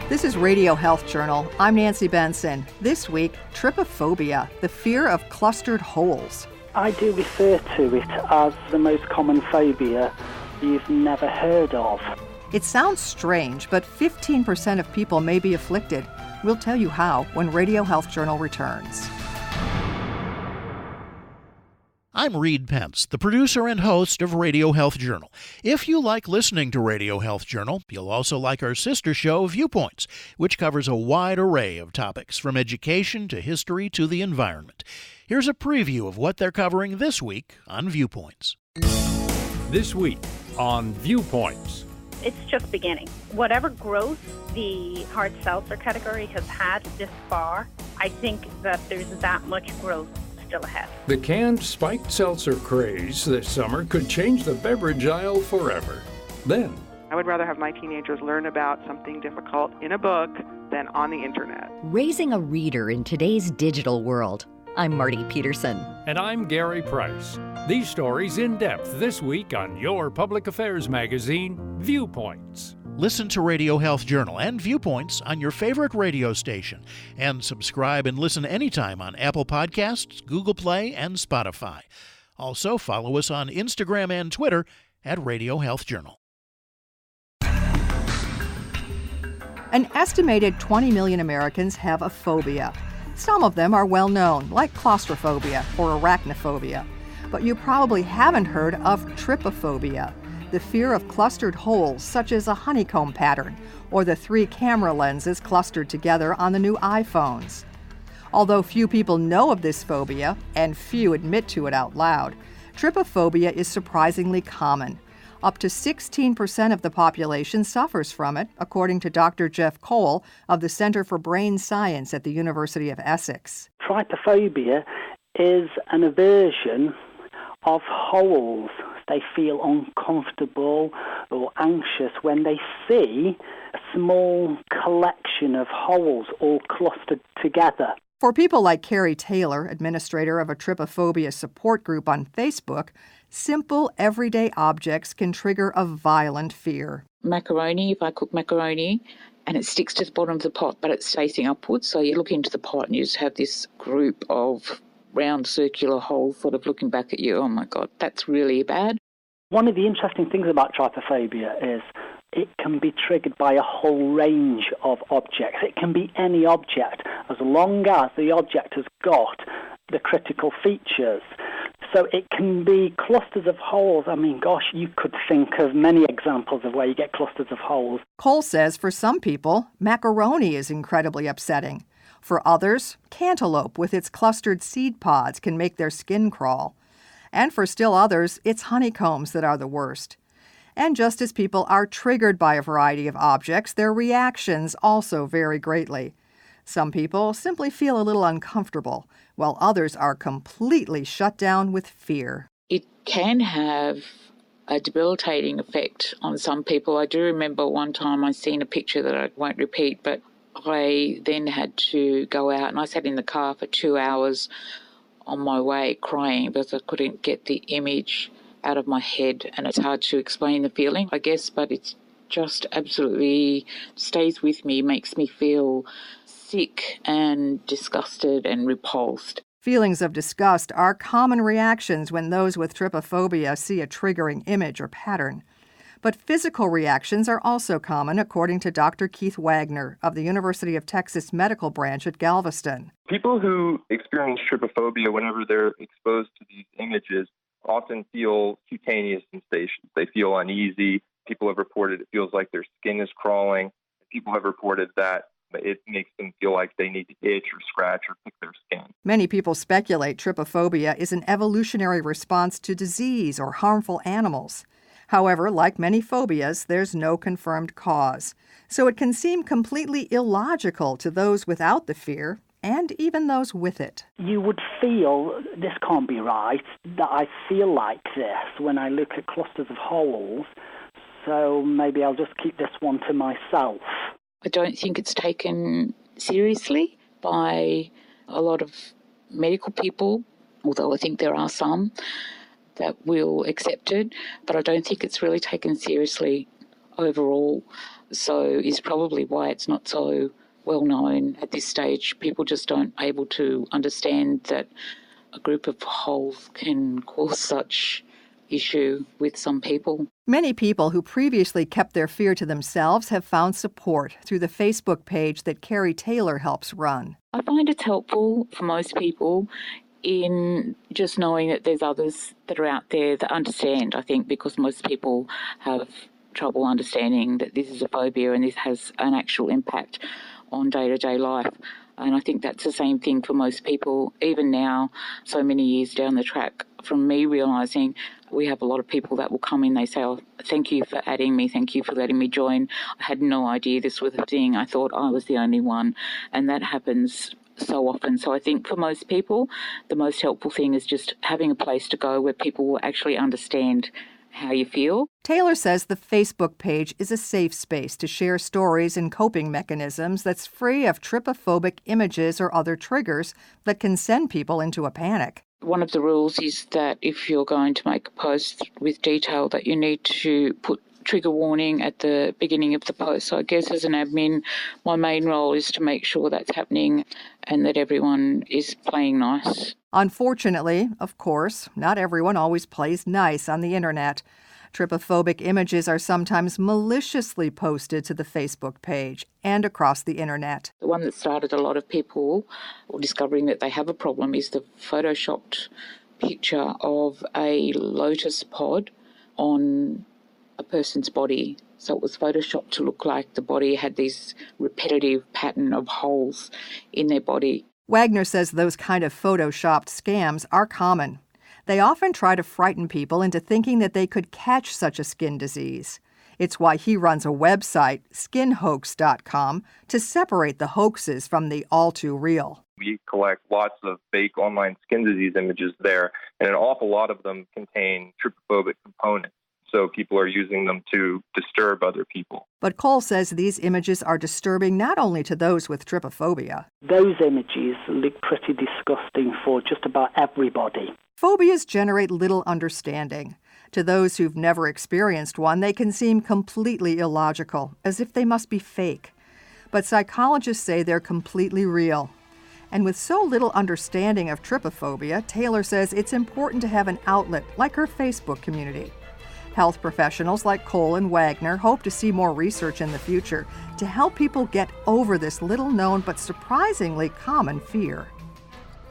This is Radio Health Journal. I'm Nancy Benson. This week, trypophobia, the fear of clustered holes. I do refer to it as the most common phobia you've never heard of. It sounds strange, but 15% of people may be afflicted. We'll tell you how when Radio Health Journal returns. I'm Reed Pence, the producer and host of Radio Health Journal. If you like listening to Radio Health Journal, you'll also like our sister show, Viewpoints, which covers a wide array of topics, from education to history to the environment. Here's a preview of what they're covering this week on Viewpoints. This week on Viewpoints. It's just beginning. Whatever growth the hard seltzer category has had this far, I think that there's that much growth still ahead. The canned spiked seltzer craze this summer could change the beverage aisle forever. Then, I would rather have my teenagers learn about something difficult in a book than on the internet. Raising a reader in today's digital world. I'm Marty Peterson. and I'm Gary Price. These stories in depth this week on your public affairs magazine, Viewpoints. Listen to Radio Health Journal and Viewpoints on your favorite radio station, and subscribe and listen anytime on Apple Podcasts, Google Play, and Spotify. Also, follow us on Instagram and Twitter at Radio Health Journal. An estimated 20 million Americans have a phobia. Some of them are well known, like claustrophobia or arachnophobia. But you probably haven't heard of trypophobia, the fear of clustered holes such as a honeycomb pattern or the 3 camera lenses clustered together on the new iPhones. Although few people know of this phobia, and few admit to it out loud, trypophobia is surprisingly common. Up to 16% of the population suffers from it, according to Dr. Jeff Cole of the Center for Brain Science at the University of Essex. Trypophobia is an aversion of holes. They feel uncomfortable or anxious when they see a small collection of holes all clustered together. For people like Carrie Taylor, administrator of a trypophobia support group on Facebook, simple, everyday objects can trigger a violent fear. Macaroni, if I cook macaroni and it sticks to the bottom of the pot but it's facing upwards, so you look into the pot and you just have this group of round circular holes sort of looking back at you. Oh my God, that's really bad. One of the interesting things about trypophobia is it can be triggered by a whole range of objects. It can be any object, as long as the object has got the critical features. So it can be clusters of holes. I mean, gosh, you could think of many examples of where you get clusters of holes. Cole says for some people, macaroni is incredibly upsetting. For others, cantaloupe with its clustered seed pods can make their skin crawl. And for still others, it's honeycombs that are the worst. And just as people are triggered by a variety of objects, their reactions also vary greatly. Some people simply feel a little uncomfortable, while others are completely shut down with fear. It can have a debilitating effect on some people. I do remember one time I seen a picture that I won't repeat, but I then had to go out and I sat in the car for 2 hours on my way crying because I couldn't get the image out of my head, and it's hard to explain the feeling, I guess, but it's just absolutely stays with me, makes me feel sick and disgusted and repulsed. Feelings of disgust are common reactions when those with trypophobia see a triggering image or pattern. But physical reactions are also common, according to Dr. Keith Wagner of the University of Texas Medical Branch at Galveston. People who experience trypophobia whenever they're exposed to these images often feel cutaneous sensations. They feel uneasy. People have reported it feels like their skin is crawling. People have reported that it makes them feel like they need to itch or scratch or pick their skin. Many people speculate trypophobia is an evolutionary response to disease or harmful animals. However, like many phobias, there's no confirmed cause. So it can seem completely illogical to those without the fear, and even those with it. You would feel, this can't be right, that I feel like this when I look at clusters of holes, so maybe I'll just keep this one to myself. I don't think it's taken seriously by a lot of medical people, although I think there are some that will accept it, but I don't think it's really taken seriously. overall. So is probably why it's not so well known at this stage. People just aren't able to understand that a group of holes can cause such issue with some people. Many people who previously kept their fear to themselves have found support through the Facebook page that Carrie Taylor helps run. I find it's helpful for most people in just knowing that there's others that are out there that understand, I think, because most people have trouble understanding that this is a phobia and this has an actual impact on day-to-day life. And I think that's the same thing for most people, even now, so many years down the track, from me realising we have a lot of people that will come in, they say, oh, thank you for adding me, thank you for letting me join. I had no idea this was a thing. I thought I was the only one. And that happens so often. So I think for most people, the most helpful thing is just having a place to go where people will actually understand how you feel. Taylor says the Facebook page is a safe space to share stories and coping mechanisms that's free of trypophobic images or other triggers that can send people into a panic. One of the rules is that if you're going to make a post with detail, that you need to put trigger warning at the beginning of the post. So I guess as an admin, my main role is to make sure that's happening and that everyone is playing nice. Unfortunately, of course, not everyone always plays nice on the internet. Trypophobic images are sometimes maliciously posted to the Facebook page and across the internet. The one that started a lot of people discovering that they have a problem is the photoshopped picture of a lotus pod on a person's body. So it was photoshopped to look like the body had this repetitive pattern of holes in their body. Wagner says those kind of photoshopped scams are common. They often try to frighten people into thinking that they could catch such a skin disease. It's why he runs a website, skinhoax.com, to separate the hoaxes from the all-too-real. We collect lots of fake online skin disease images there, and an awful lot of them contain trypophobic components. So people are using them to disturb other people. But Cole says these images are disturbing not only to those with trypophobia. Those images look pretty disgusting for just about everybody. Phobias generate little understanding. To those who've never experienced one, they can seem completely illogical, as if they must be fake. But psychologists say they're completely real. And with so little understanding of trypophobia, Taylor says it's important to have an outlet like her Facebook community. Health professionals like Cole and Wagner hope to see more research in the future to help people get over this little-known but surprisingly common fear.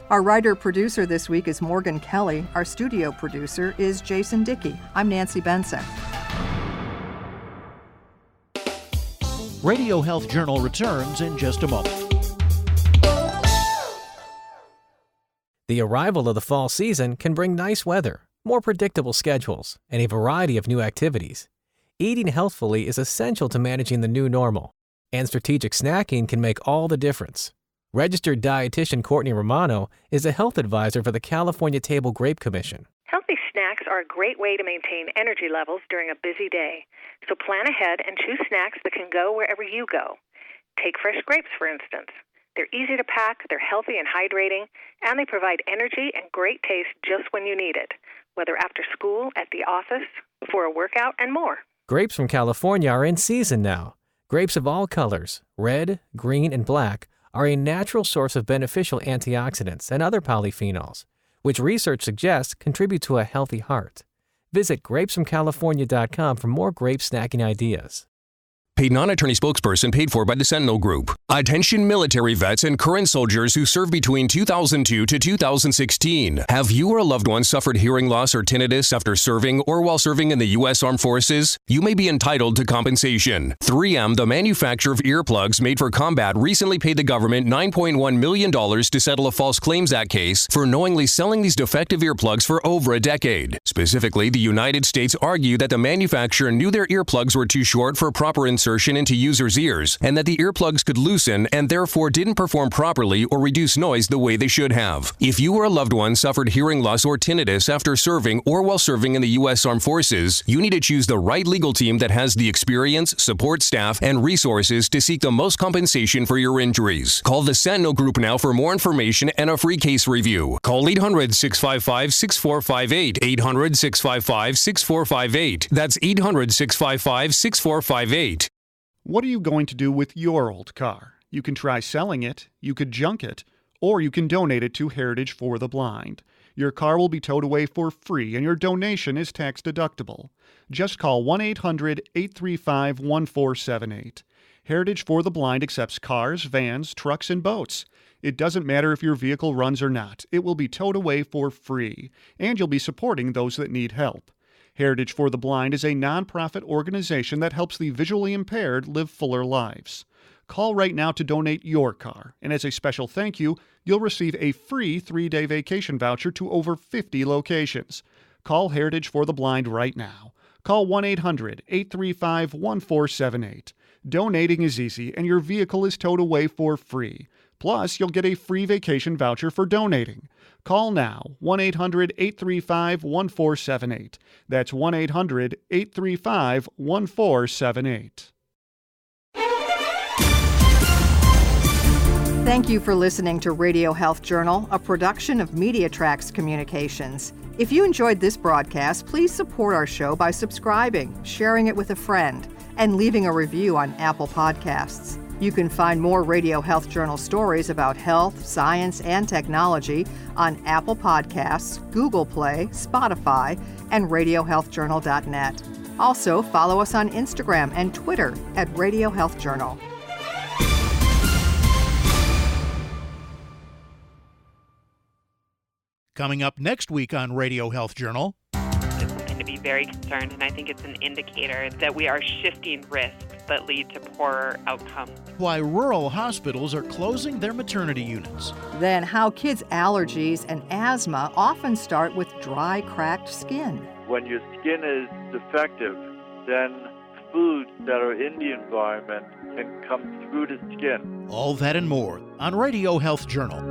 Our writer-producer this week is Morgan Kelly. Our studio producer is Jason Dickey. I'm Nancy Benson. Radio Health Journal returns in just a moment. The arrival of the fall season can bring nice weather, more predictable schedules, and a variety of new activities. Eating healthfully is essential to managing the new normal, and strategic snacking can make all the difference. Registered dietitian Courtney Romano is a health advisor for the California Table Grape Commission. Healthy snacks are a great way to maintain energy levels during a busy day. So plan ahead and choose snacks that can go wherever you go. Take fresh grapes, for instance. They're easy to pack, they're healthy and hydrating, and they provide energy and great taste just when you need it, whether after school, at the office, for a workout, and more. Grapes from California are in season now. Grapes of all colors, red, green, and black, are a natural source of beneficial antioxidants and other polyphenols, which research suggests contribute to a healthy heart. Visit grapesfromcalifornia.com for more grape snacking ideas. Paid non-attorney spokesperson paid for by the Sentinel Group. Attention military vets and current soldiers who served between 2002 to 2016. Have you or a loved one suffered hearing loss or tinnitus after serving or while serving in the U.S. Armed Forces? You may be entitled to compensation. 3M, the manufacturer of earplugs made for combat, recently paid the government $9.1 million to settle a False Claims Act case for knowingly selling these defective earplugs for over a decade. Specifically, the United States argued that the manufacturer knew their earplugs were too short for proper insertion insertion into users' ears and that the earplugs could loosen and therefore didn't perform properly or reduce noise the way they should have. If you or a loved one suffered hearing loss or tinnitus after serving or while serving in the U.S. Armed Forces, you need to choose the right legal team that has the experience, support staff, and resources to seek the most compensation for your injuries. Call the Sentinel Group now for more information and a free case review. Call 800-655-6458. 800-655-6458. That's 800-655-6458. What are you going to do with your old car? You can try selling it, you could junk it, or you can donate it to Heritage for the Blind. Your car will be towed away for free and your donation is tax deductible. Just call 1-800-835-1478. Heritage for the Blind accepts cars, vans, trucks, and boats. It doesn't matter if your vehicle runs or not. It will be towed away for free, and you'll be supporting those that need help. Heritage for the Blind is a nonprofit organization that helps the visually impaired live fuller lives. Call right now to donate your car, and as a special thank you, you'll receive a free 3-day vacation voucher to over 50 locations. Call Heritage for the Blind right now. Call 1-800-835-1478. Donating is easy, and your vehicle is towed away for free. Plus, you'll get a free vacation voucher for donating. Call now, 1-800-835-1478. That's 1-800-835-1478. Thank you for listening to Radio Health Journal, a production of MediaTrax Communications. If you enjoyed this broadcast, please support our show by subscribing, sharing it with a friend, and leaving a review on Apple Podcasts. You can find more Radio Health Journal stories about health, science, and technology on Apple Podcasts, Google Play, Spotify, and RadioHealthJournal.net. Also, follow us on Instagram and Twitter at Radio Health Journal. Coming up next week on Radio Health Journal. It's something to be very concerned, and I think it's an indicator that we are shifting risks that lead to poorer outcomes. Why rural hospitals are closing their maternity units. Then how kids' allergies and asthma often start with dry, cracked skin. When your skin is defective, then foods that are in the environment can come through the skin. All that and more on Radio Health Journal.